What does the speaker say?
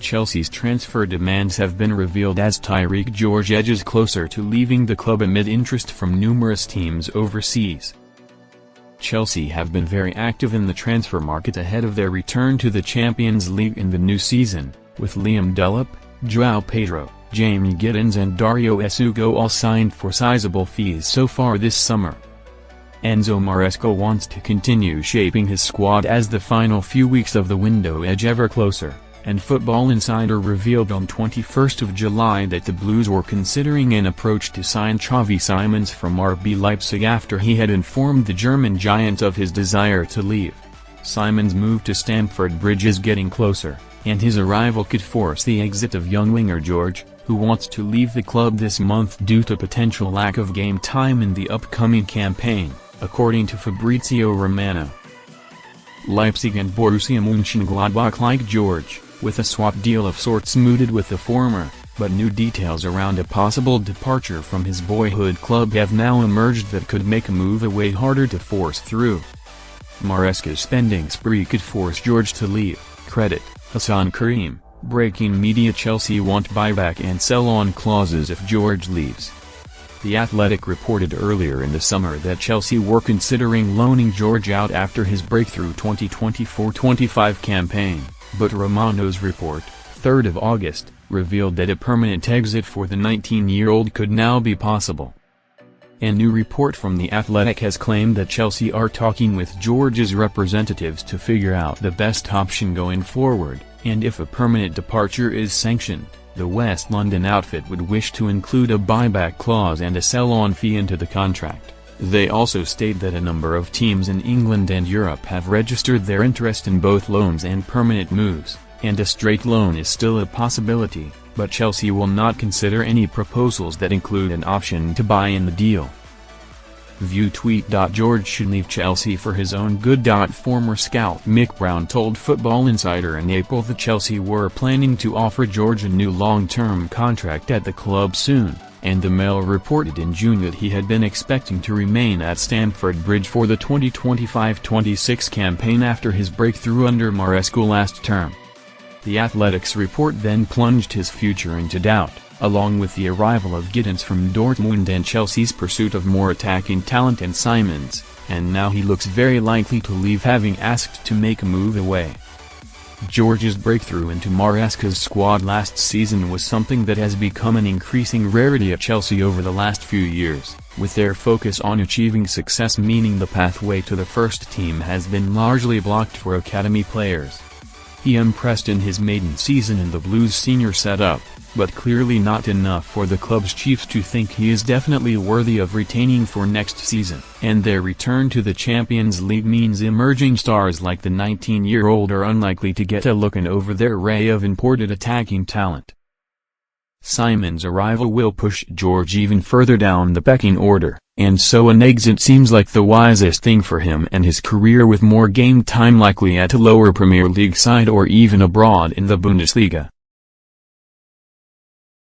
Chelsea's transfer demands have been revealed as Tyrique George edges closer to leaving the club amid interest from numerous teams overseas. Chelsea have been very active in the transfer market ahead of their return to the Champions League in the new season, with Liam Delap, João Pedro, Jamie Giddens and Dario Esugo all signed for sizable fees so far this summer. Enzo Maresca wants to continue shaping his squad as the final few weeks of the window edge ever closer, and Football Insider revealed on 21st of July that the Blues were considering an approach to sign Xavi Simons from RB Leipzig after he had informed the German giant of his desire to leave. Simons' move to Stamford Bridge is getting closer, and his arrival could force the exit of young winger George, who wants to leave the club this month due to potential lack of game time in the upcoming campaign, according to Fabrizio Romano. Leipzig and Borussia Monchengladbach like George, with a swap deal of sorts mooted with the former, but new details around a possible departure from his boyhood club have now emerged that could make a move away harder to force through. Maresca's spending spree could force George to leave, credit Hassan Karim. Breaking media: Chelsea want buyback and sell-on clauses if George leaves. The Athletic reported earlier in the summer that Chelsea were considering loaning George out after his breakthrough 2024-25 campaign, but Romano's report, 3rd of August, revealed that a permanent exit for the 19-year-old could now be possible. A new report from The Athletic has claimed that Chelsea are talking with George's representatives to figure out the best option going forward, and if a permanent departure is sanctioned, the West London outfit would wish to include a buyback clause and a sell-on fee into the contract. They also state that a number of teams in England and Europe have registered their interest in both loans and permanent moves, and a straight loan is still a possibility, but Chelsea will not consider any proposals that include an option to buy in the deal. View tweet: George should leave Chelsea for his own good. Former scout Mick Brown told Football Insider in April that Chelsea were planning to offer George a new long-term contract at the club soon, and the Mail reported in June that he had been expecting to remain at Stamford Bridge for the 2025-26 campaign after his breakthrough under Maresca last term. The Athletic's report then plunged his future into doubt, along with the arrival of Giddens from Dortmund and Chelsea's pursuit of more attacking talent and Simons, and now he looks very likely to leave, having asked to make a move away. George's breakthrough into Maresca's squad last season was something that has become an increasing rarity at Chelsea over the last few years, with their focus on achieving success meaning the pathway to the first team has been largely blocked for academy players. He impressed in his maiden season in the Blues senior setup, but clearly not enough for the club's chiefs to think he is definitely worthy of retaining for next season. And their return to the Champions League means emerging stars like the 19-year-old are unlikely to get a look in over their array of imported attacking talent. Simons' arrival will push George even further down the pecking order, and so an exit seems like the wisest thing for him and his career, with more game time likely at a lower Premier League side or even abroad in the Bundesliga.